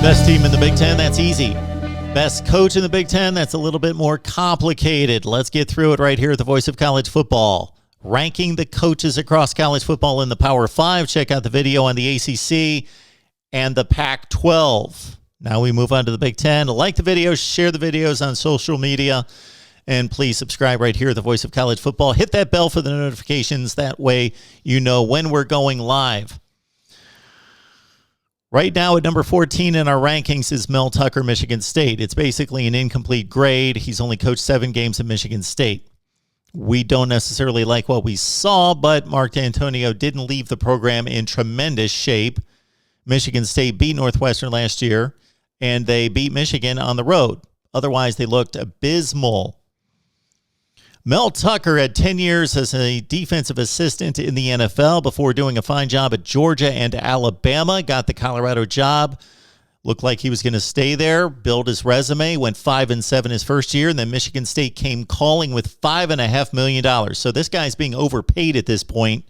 Best team in the Big Ten, that's easy. Best coach in the Big Ten, that's a little bit more complicated. Let's get through it right here at the Voice of College Football. Ranking the coaches across college football in the Power 5. Check out the video on the ACC and the Pac-12. Now we move on to the Big Ten. Like the videos, share the videos on social media, and please subscribe right here at the Voice of College Football. Hit that bell for the notifications. That way you know when we're going live. Right now at number 14 in our rankings is Mel Tucker, Michigan State. It's basically an incomplete grade. He's only coached 7 games at Michigan State. We don't necessarily like what we saw, but Mark D'Antonio didn't leave the program in tremendous shape. Michigan State beat Northwestern last year, and they beat Michigan on the road. Otherwise, they looked abysmal. Mel Tucker had 10 years as a defensive assistant in the NFL before doing a fine job at Georgia and Alabama. Got the Colorado job. Looked like he was going to stay there, build his resume, went 5-7 his first year, and then Michigan State came calling with $5.5 million. So this guy's being overpaid at this point.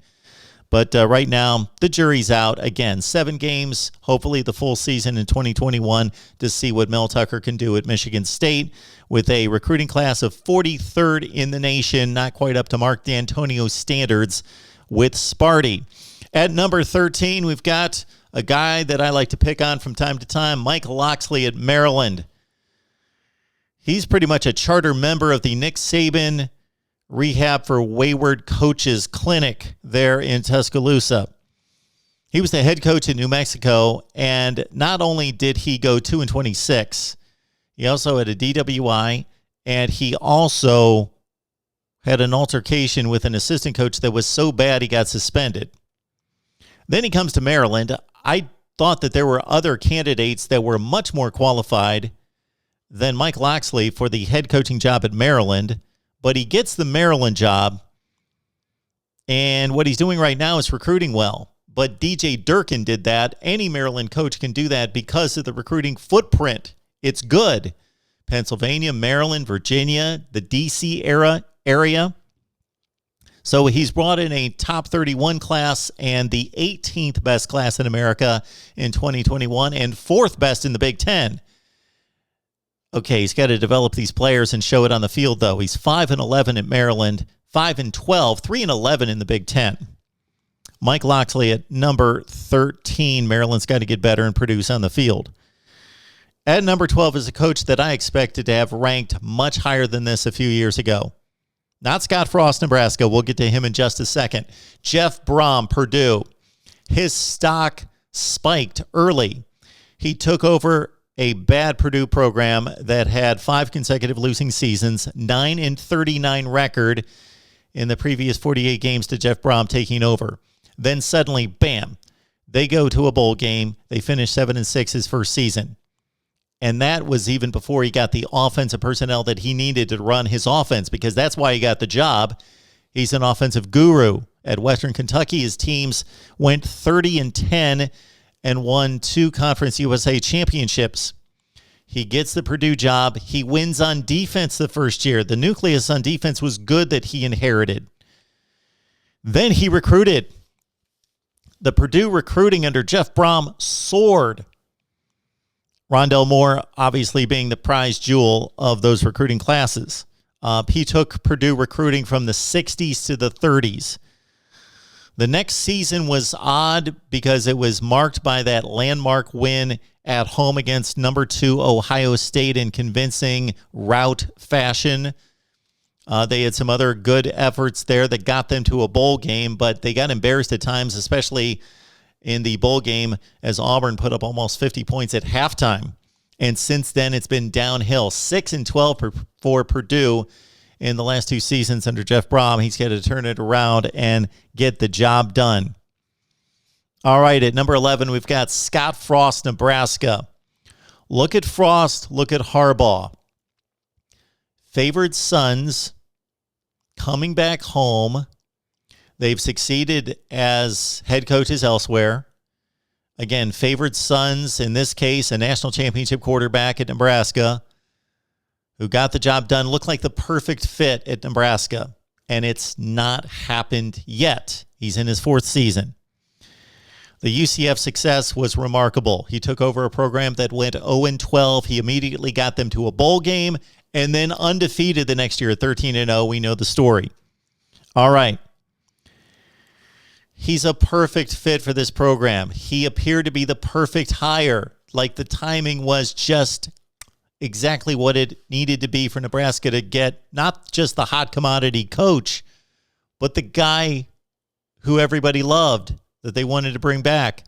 But right now, the jury's out. Again, 7 games, hopefully the full season in 2021 to see what Mel Tucker can do at Michigan State with a recruiting class of 43rd in the nation, not quite up to Mark D'Antonio's standards with Sparty. At number 13, we've got a guy that I like to pick on from time to time, Mike Locksley at Maryland. He's pretty much a charter member of the Nick Saban Rehab for Wayward Coaches Clinic there in Tuscaloosa. He was the head coach in New Mexico, and not only did he go 2-26, he also had a DWI, and he also had an altercation with an assistant coach that was so bad he got suspended. Then he comes to Maryland. I thought that there were other candidates that were much more qualified than Mike Locksley for the head coaching job at Maryland, but he gets the Maryland job, and what he's doing right now is recruiting well. But DJ Durkin did that. Any Maryland coach can do that because of the recruiting footprint. It's good. Pennsylvania, Maryland, Virginia, the D.C. area. So he's brought in a top 31 class and the 18th best class in America in 2021 and 4th best in the Big Ten. Okay, he's got to develop these players and show it on the field, though. He's 5-11 at Maryland, 5-12, 3-11 in the Big Ten. Mike Locksley at number 13. Maryland's got to get better and produce on the field. At number 12 is a coach that I expected to have ranked much higher than this a few years ago. Not Scott Frost, Nebraska. We'll get to him in just a second. Jeff Brohm, Purdue. His stock spiked early. He took over a bad Purdue program that had 5 consecutive losing seasons, 9-39 record in the previous 48 games to Jeff Brohm taking over. Then suddenly, bam, they go to a bowl game. They finish 7-6 his first season. And that was even before he got the offensive personnel that he needed to run his offense, because that's why he got the job. He's an offensive guru at Western Kentucky. His teams went 30-10 and won 2 Conference USA championships. He gets the Purdue job. He wins on defense the first year. The nucleus on defense was good that he inherited. Then he recruited. The Purdue recruiting under Jeff Brohm soared. Rondell Moore obviously being the prize jewel of those recruiting classes. He took Purdue recruiting from the 60s to the 30s. The next season was odd because it was marked by that landmark win at home against number 2 Ohio State in convincing rout fashion. They had some other good efforts there that got them to a bowl game, but they got embarrassed at times, especially in the bowl game as Auburn put up almost 50 points at halftime. And since then, it's been downhill. 6-12 for Purdue in the last 2 seasons under Jeff Brohm. He's got to turn it around and get the job done. All right, at number 11, we've got Scott Frost, Nebraska. Look at Frost, look at Harbaugh. Favored sons coming back home. They've succeeded as head coaches elsewhere. Again, favored sons, in this case, a national championship quarterback at Nebraska who got the job done, looked like the perfect fit at Nebraska, and it's not happened yet. He's in his 4th season. The UCF success was remarkable. He took over a program that went 0-12. He immediately got them to a bowl game and then undefeated the next year at 13-0. We know the story. All right. He's a perfect fit for this program. He appeared to be the perfect hire. Like the timing was just exactly what it needed to be for Nebraska to get not just the hot commodity coach, but the guy who everybody loved that they wanted to bring back.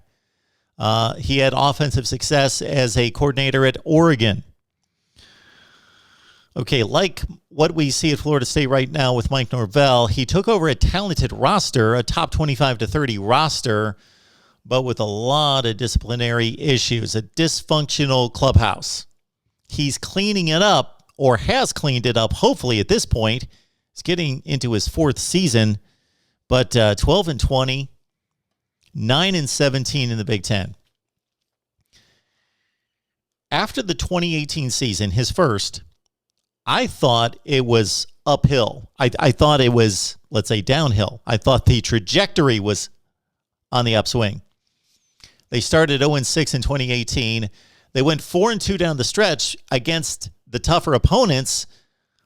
He had offensive success as a coordinator at Oregon. Okay, like what we see at Florida State right now with Mike Norvell, he took over a talented roster, a top 25 to 30 roster, but with a lot of disciplinary issues, a dysfunctional clubhouse. He's cleaning it up, or has cleaned it up, hopefully at this point. He's getting into his fourth season, but 12-20, 9-17 in the Big Ten. After the 2018 season, his first, I thought it was uphill. I thought it was, let's say, downhill. I thought the trajectory was on the upswing. They started 0-6 in 2018. They went 4-2 down the stretch against the tougher opponents.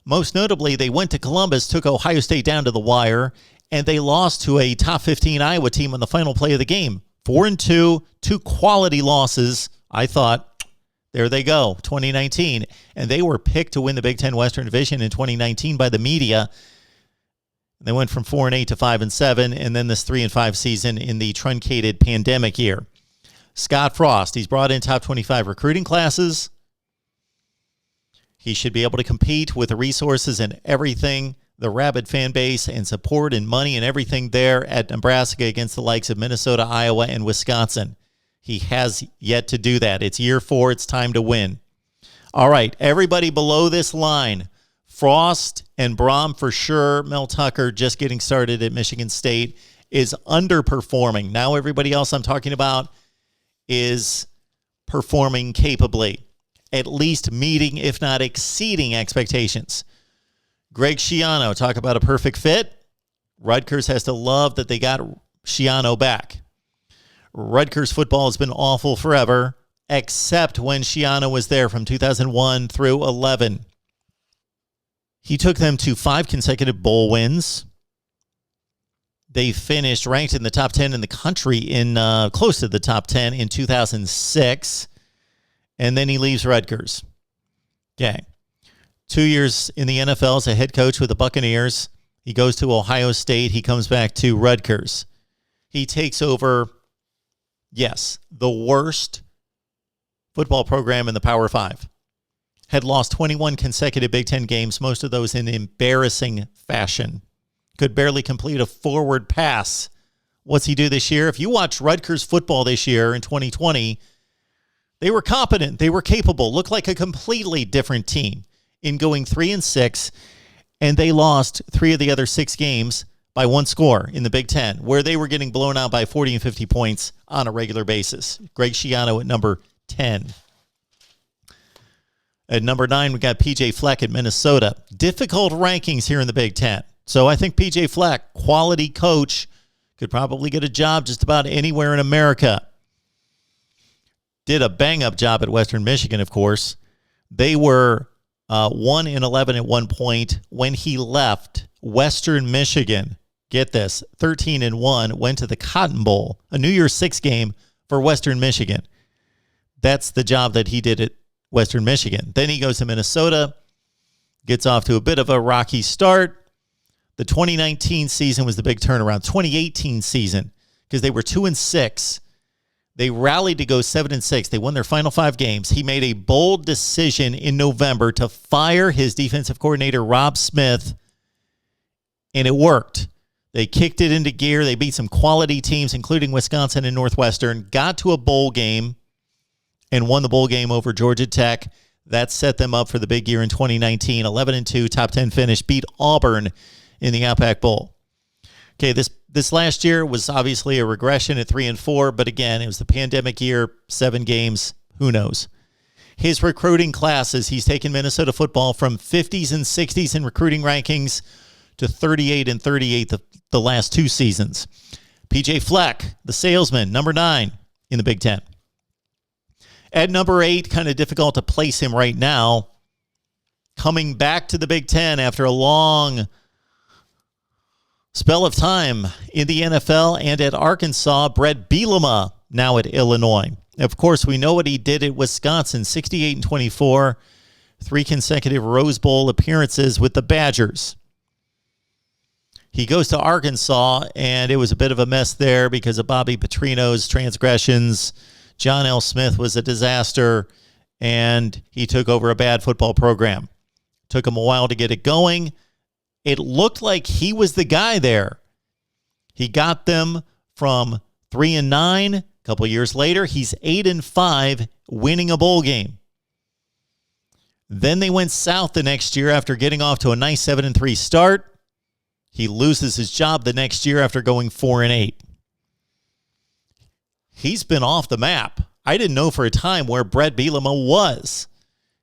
Most notably, they went to Columbus, took Ohio State down to the wire, and they lost to a top 15 Iowa team on the final play of the game. 4-2, two quality losses. I thought, there they go, 2019. And they were picked to win the Big Ten Western Division in 2019 by the media. They went from 4-8 to 5-7, and then this 3-5 season in the truncated pandemic year. Scott Frost, he's brought in top 25 recruiting classes. He should be able to compete with the resources and everything, the rabid fan base and support and money and everything there at Nebraska against the likes of Minnesota, Iowa, and Wisconsin. He has yet to do that. It's year 4. It's time to win. All right, everybody below this line, Frost and Brohm for sure. Mel Tucker just getting started at Michigan State is underperforming. Now everybody else I'm talking about is performing capably, at least meeting, if not exceeding expectations. Greg Schiano, talk about a perfect fit. Rutgers has to love that they got Schiano back. Rutgers football has been awful forever, except when Schiano was there from 2001 through 11. He took them to 5 consecutive bowl wins. They finished ranked in the top 10 in the country, in close to the top 10 in 2006. And then he leaves Rutgers. Okay. 2 years in the NFL as a head coach with the Buccaneers. He goes to Ohio State. He comes back to Rutgers. He takes over, yes, the worst football program in the Power 5. Had lost 21 consecutive Big Ten games, most of those in embarrassing fashion. Could barely complete a forward pass. What's he do this year? If you watch Rutgers football this year in 2020, they were competent. They were capable. Looked like a completely different team in going 3-6, and they lost 3 of the other 6 games by 1 score in the Big Ten, where they were getting blown out by 40 and 50 points on a regular basis. Greg Schiano at number 10. At number 9, we got P.J. Fleck at Minnesota. Difficult rankings here in the Big Ten. So I think P.J. Fleck, quality coach, could probably get a job just about anywhere in America. Did a bang-up job at Western Michigan, of course. They were 1-11 at one point when he left Western Michigan. Get this, 13-1, went to the Cotton Bowl, a New Year's Six game for Western Michigan. That's the job that he did at Western Michigan. Then he goes to Minnesota, gets off to a bit of a rocky start. The 2019 season was the big turnaround. 2018 season, because they were 2-6. They rallied to go 7-6. They won their final 5 games. He made a bold decision in November to fire his defensive coordinator, Rob Smith, and it worked. They kicked it into gear. They beat some quality teams, including Wisconsin and Northwestern, got to a bowl game, and won the bowl game over Georgia Tech. That set them up for the big year in 2019. 11-2, top 10 finish, beat Auburn in the Outback Bowl. Okay, this last year was obviously a regression at 3-4, but again, it was the pandemic year, 7 games, who knows. His recruiting classes, he's taken Minnesota football from 50s and 60s in recruiting rankings to 38 and 38 the last 2 seasons. PJ Fleck, the salesman, number 9 in the Big Ten. At number 8, kind of difficult to place him right now. Coming back to the Big Ten after a long spell of time in the NFL and at Arkansas, Bret Bielema, now at Illinois. Of course, we know what he did at Wisconsin, 68-24, 3 consecutive Rose Bowl appearances with the Badgers. He goes to Arkansas, and it was a bit of a mess there because of Bobby Petrino's transgressions. John L. Smith was a disaster, and he took over a bad football program. Took him a while to get it going. It looked like he was the guy there. He got them from 3-9. A couple years later, he's 8-5, winning a bowl game. Then they went south the next year after getting off to a nice 7-3 start. He loses his job the next year after going 4-8. He's been off the map. I didn't know for a time where Bret Bielema was.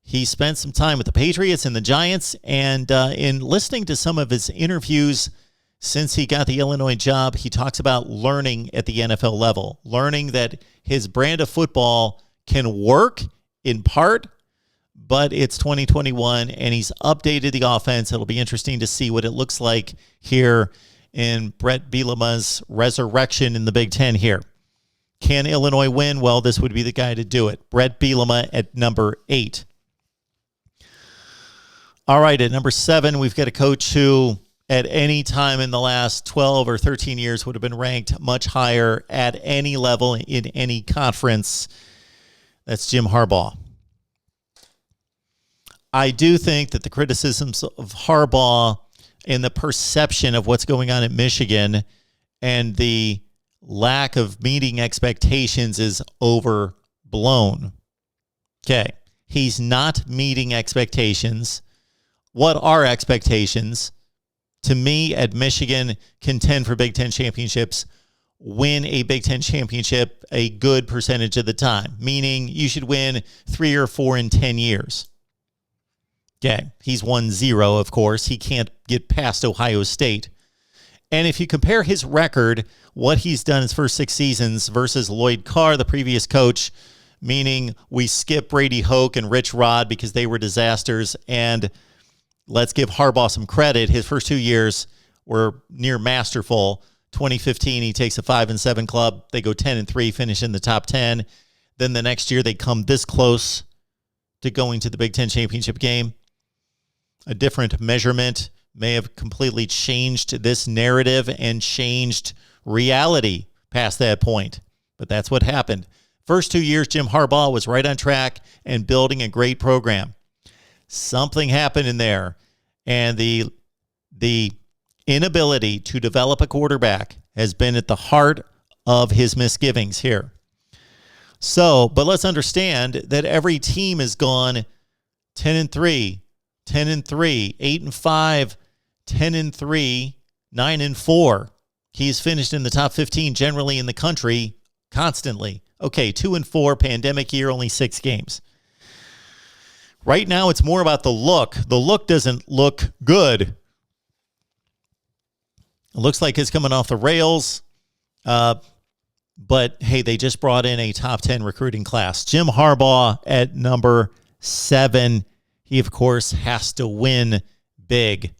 He spent some time with the Patriots and the Giants, and in listening to some of his interviews since he got the Illinois job, he talks about learning at the NFL level, learning that his brand of football can work in part, but it's 2021, and he's updated the offense. It'll be interesting to see what it looks like here in Bret Bielema's resurrection in the Big Ten here. Can Illinois win? Well, this would be the guy to do it. Bret Bielema at number 8. All right, at number 7, we've got a coach who at any time in the last 12 or 13 years would have been ranked much higher at any level in any conference. That's Jim Harbaugh. I do think that the criticisms of Harbaugh and the perception of what's going on at Michigan and the lack of meeting expectations is overblown. Okay, he's not meeting expectations. What are expectations? To me, at Michigan, contend for Big Ten championships, win a Big Ten championship a good percentage of the time, meaning you should win 3 or 4 in 10 years. Okay, he's won 0, of course. He can't get past Ohio State. And if you compare his record, what he's done his first 6 seasons versus Lloyd Carr, the previous coach, meaning we skip Brady Hoke and Rich Rod because they were disasters, and let's give Harbaugh some credit. His first 2 years were near masterful. 2015, he takes a 5-7 club. They go 10-3, finish in the top 10. Then the next year, they come this close to going to the Big Ten championship game. A different measurement may have completely changed this narrative and changed reality past that point. But that's what happened. First 2 years, Jim Harbaugh was right on track and building a great program. Something happened in there, and the inability to develop a quarterback has been at the heart of his misgivings here. So, but let's understand that every team has gone 10-3, 10-3, 8-5, 10-3, 9-4. He's finished in the top 15 generally in the country constantly. Okay, 2-4, pandemic year, only 6 games. Right now, it's more about the look. The look doesn't look good. It looks like it's coming off the rails. But, hey, they just brought in a top 10 recruiting class. Jim Harbaugh at number 7. He, of course, has to win big.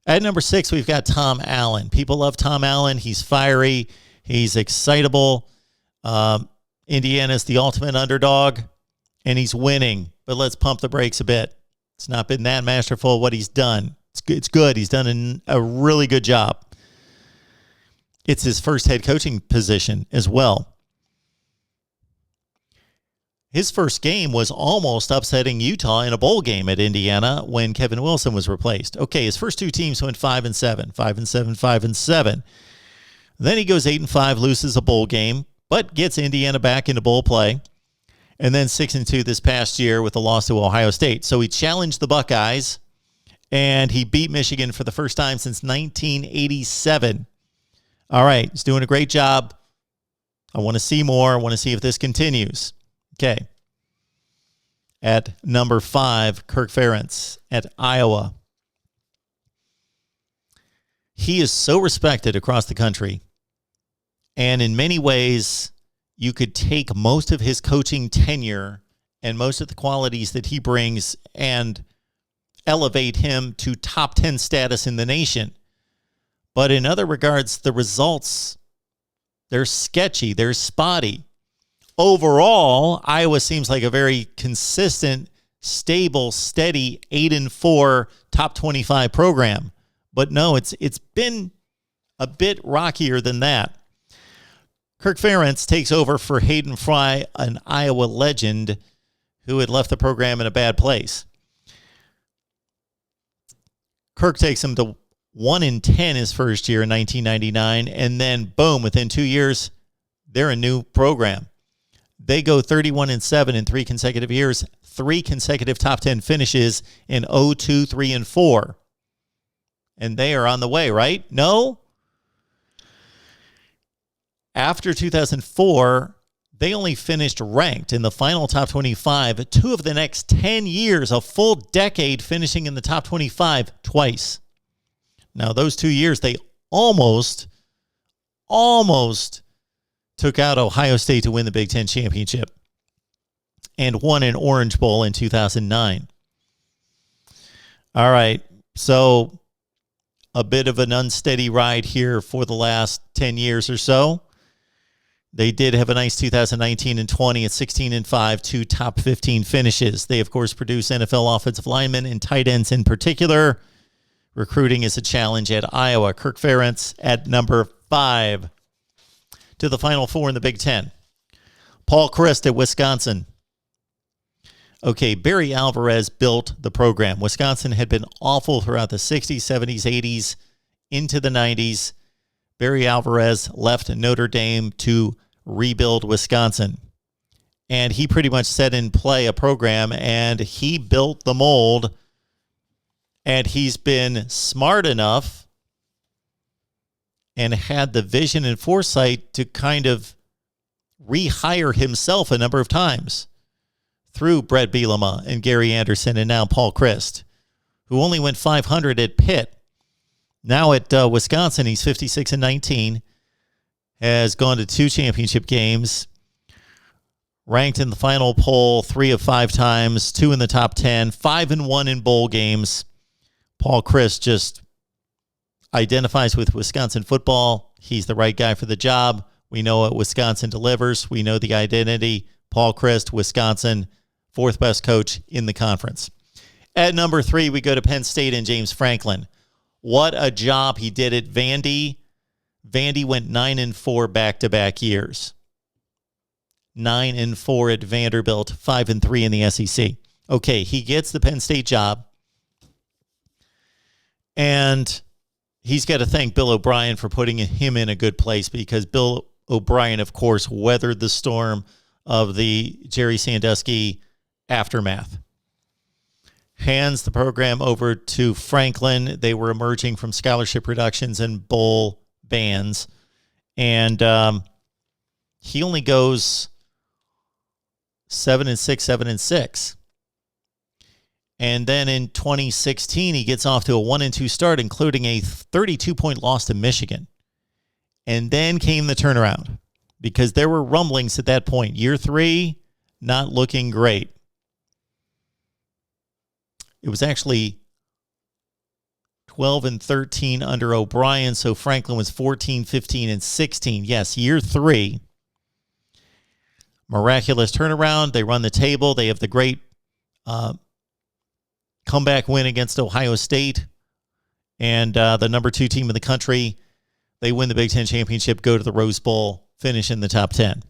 At number 6, we've got Tom Allen. People love Tom Allen. He's fiery. He's excitable. Indiana's the ultimate underdog, and he's winning. But let's pump the brakes a bit. It's not been that masterful what he's done. It's good. He's done a really good job. It's his first head coaching position as well. His first game was almost upsetting Utah in a bowl game at Indiana when Kevin Wilson was replaced. Okay, his first 2 teams went 5-7, 5-7, 5-7. Then he goes 8-5, loses a bowl game, but gets Indiana back into bowl play. And then 6-2 this past year with a loss to Ohio State. So he challenged the Buckeyes, and he beat Michigan for the first time since 1987. All right, he's doing a great job. I want to see more. I want to see if this continues. Okay. At number 5, Kirk Ferentz at Iowa. He is so respected across the country. And in many ways, you could take most of his coaching tenure and most of the qualities that he brings and elevate him to top 10 status in the nation. But in other regards, the results, they're sketchy, they're spotty. Overall, Iowa seems like a very consistent, stable, steady 8-4 top 25 program. But no, it's been a bit rockier than that. Kirk Ferentz takes over for Hayden Fry, an Iowa legend who had left the program in a bad place. Kirk takes him to 1-10 his first year in 1999, and then boom, within 2 years, they're a new program. They go 31-7 in 3 consecutive years, 3 consecutive top 10 finishes in 0-2, 3, and 4. And they are on the way, right? No? After 2004, they only finished ranked in the final top 25. 2 of the next 10 years, a full decade finishing in the top 25 twice. Now, those 2 years, they almost took out Ohio State to win the Big Ten championship and won an Orange Bowl in 2009. All right, so a bit of an unsteady ride here for the last 10 years or so. They did have a nice 2019 and 20 at 16-5, 2 top 15 finishes. They, of course, produce NFL offensive linemen and tight ends in particular. Recruiting is a challenge at Iowa. Kirk Ferentz at number 5. To the Final Four in the Big Ten. Paul Chryst at Wisconsin. Okay, Barry Alvarez built the program. Wisconsin had been awful throughout the 60s, 70s, 80s, into the 90s. Barry Alvarez left Notre Dame to rebuild Wisconsin. And he pretty much set in play a program, and he built the mold. And he's been smart enough and had the vision and foresight to kind of rehire himself a number of times through Bret Bielema and Gary Anderson and now Paul Chryst, who only went 500 at Pitt. Now at Wisconsin, he's 56-19, has gone to 2 championship games, ranked in the final poll 3 of 5 times, 2 in the top 10, 5-1 in bowl games. Paul Chryst just identifies with Wisconsin football. He's the right guy for the job. We know what Wisconsin delivers. We know the identity. Paul Chryst, Wisconsin, 4th best coach in the conference. At number 3, we go to Penn State and James Franklin. What a job he did at Vandy. Vandy went 9-4 back-to-back years. 9-4 at Vanderbilt, 5-3 in the SEC. Okay, he gets the Penn State job. And he's got to thank Bill O'Brien for putting him in a good place, because Bill O'Brien, of course, weathered the storm of the Jerry Sandusky aftermath. Hands the program over to Franklin. They were emerging from scholarship reductions and bowl bans. And he only goes 7-6, 7-6. And then in 2016, he gets off to a 1-2 start, including a 32-point loss to Michigan. And then came the turnaround, because there were rumblings at that point. Year 3, not looking great. It was actually 12-13 under O'Brien, so Franklin was 14, 15, and 16. Yes, year 3. Miraculous turnaround. They run the table. They have the great comeback win against Ohio State, and the number 2 team in the country. They win the Big Ten championship, go to the Rose Bowl, finish in the top 10.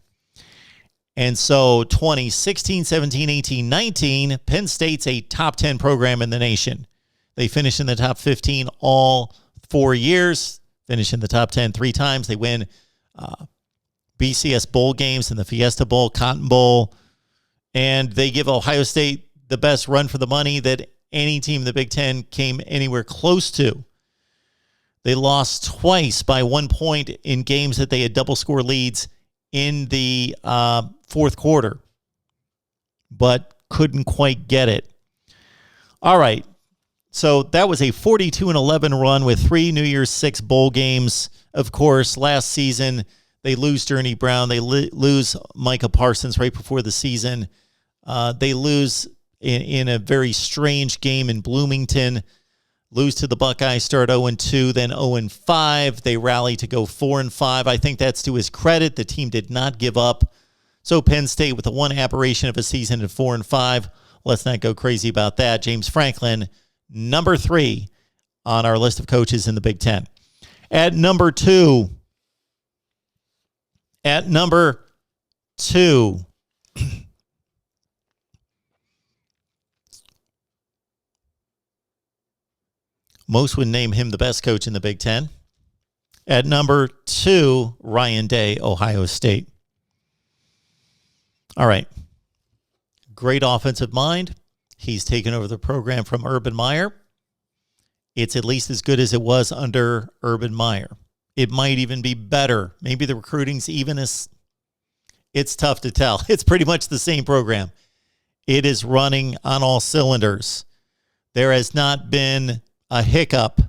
And so 2016, 17, 18, 19, Penn State's a top 10 program in the nation. They finish in the top 15 all 4 years, finish in the top 10 3 times. They win BCS bowl games in the Fiesta Bowl, Cotton Bowl, and they give Ohio State the best run for the money that any team in the Big Ten came anywhere close to. They lost twice by 1 point in games that they had double score leads in the fourth quarter, but couldn't quite get it. All right, so that was a 42-11 run with 3 New Year's 6 bowl games. Of course, last season They lose Journey Brown. They lose Micah Parsons right before the season. They lose in a very strange game in Bloomington. Lose to the Buckeyes, start 0-2, then 0-5. They rally to go 4-5. I think that's to his credit. The team did not give up. So Penn State with the one aberration of a season at 4-5. Let's not go crazy about that. James Franklin, number 3 on our list of coaches in the Big Ten. At number 2, most would name him the best coach in the Big Ten. At number 2, Ryan Day, Ohio State. All right. Great offensive mind. He's taken over the program from Urban Meyer. It's at least as good as it was under Urban Meyer. It might even be better. Maybe the recruiting's even as... It's tough to tell. It's pretty much the same program. It is running on all cylinders. There has not been a hiccup.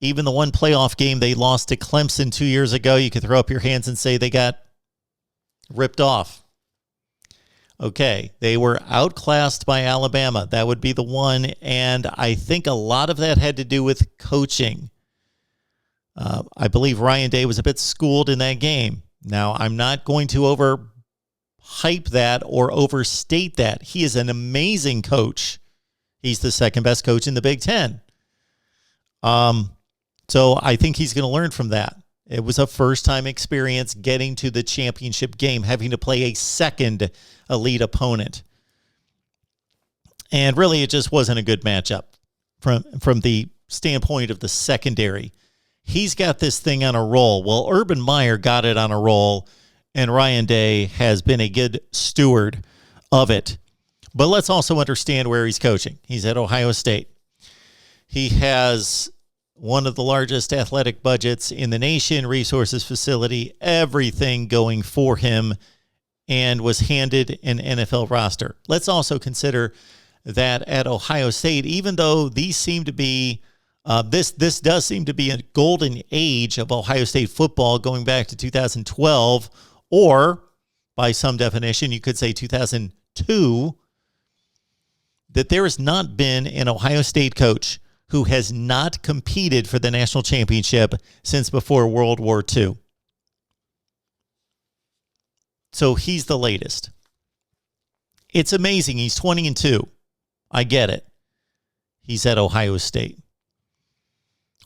Even the one playoff game they lost to Clemson 2 years ago, you could throw up your hands and say they got ripped off. Okay, they were outclassed by Alabama. That would be the one, and I think a lot of that had to do with coaching. I believe Ryan Day was a bit schooled in that game. Now, I'm not going to overhype that or overstate that. He is an amazing coach. He's the second best coach in the Big Ten. So I think he's going to learn from that. It was a first-time experience getting to the championship game, having to play a second elite opponent. And really, it just wasn't a good matchup from the standpoint of the secondary. He's got this thing on a roll. Well, Urban Meyer got it on a roll, and Ryan Day has been a good steward of it. But let's also understand where he's coaching. He's at Ohio State. He has one of the largest athletic budgets in the nation, resources, facility, everything going for him, and was handed an NFL roster. Let's also consider that at Ohio State, even though these seem to be, this does seem to be a golden age of Ohio State football going back to 2012, or by some definition, you could say 2002, that there has not been an Ohio State coach who has not competed for the national championship since before World War II. So he's the latest. It's amazing. He's 20-2. I get it. He's at Ohio State.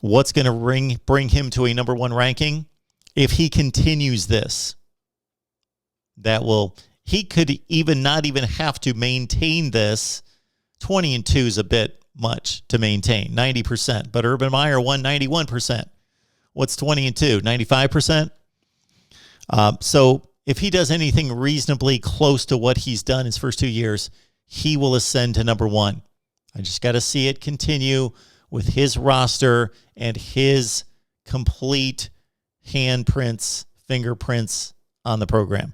What's going to bring him to a number 1 ranking? If he continues this, he could not even have to maintain this. 20-2 is a bit much to maintain, 90%. But Urban Meyer won 91%. What's 20-2? 95%? So if he does anything reasonably close to what he's done his first 2 years, he will ascend to number 1. I just got to see it continue with his roster and his complete handprints, fingerprints on the program.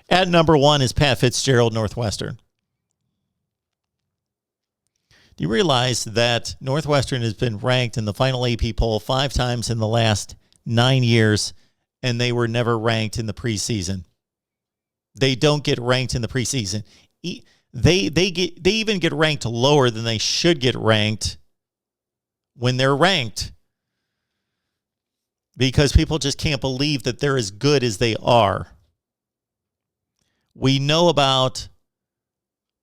At number 1 is Pat Fitzgerald, Northwestern. Do you realize that Northwestern has been ranked in the final AP poll 5 times in the last 9 years, and they were never ranked in the preseason? They don't get ranked in the preseason. They even get ranked lower than they should get ranked when they're ranked, because people just can't believe that they're as good as they are. We know about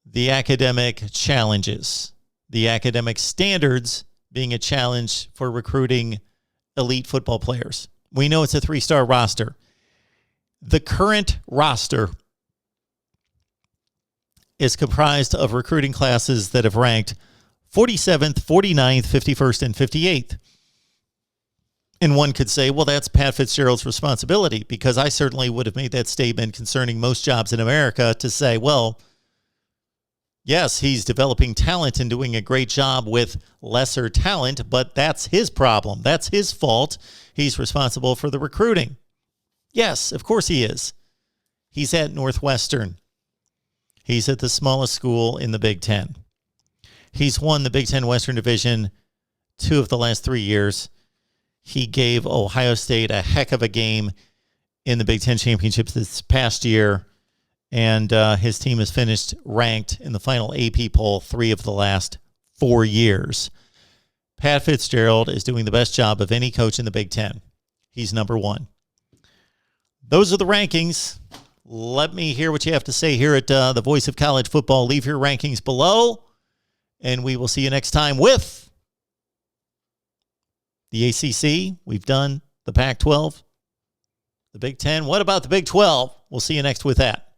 the academic challenges, the academic standards being a challenge for recruiting elite football players. We know it's a 3-star roster. The current roster is comprised of recruiting classes that have ranked 47th, 49th, 51st, and 58th. And one could say, well, that's Pat Fitzgerald's responsibility, because I certainly would have made that statement concerning most jobs in America to say, well, yes, he's developing talent and doing a great job with lesser talent, but that's his problem. That's his fault. He's responsible for the recruiting. Yes, of course he is. He's at Northwestern. He's at the smallest school in the Big Ten. He's won the Big Ten Western Division 2 of the last 3 years. He gave Ohio State a heck of a game in the Big Ten Championships this past year, and his team has finished ranked in the final AP poll 3 of the last 4 years. Pat Fitzgerald is doing the best job of any coach in the Big Ten. He's number 1. Those are the rankings. Let me hear what you have to say here at the Voice of College Football. Leave your rankings below, and we will see you next time with the ACC. We've done the Pac-12, the Big Ten. What about the Big 12? We'll see you next with that.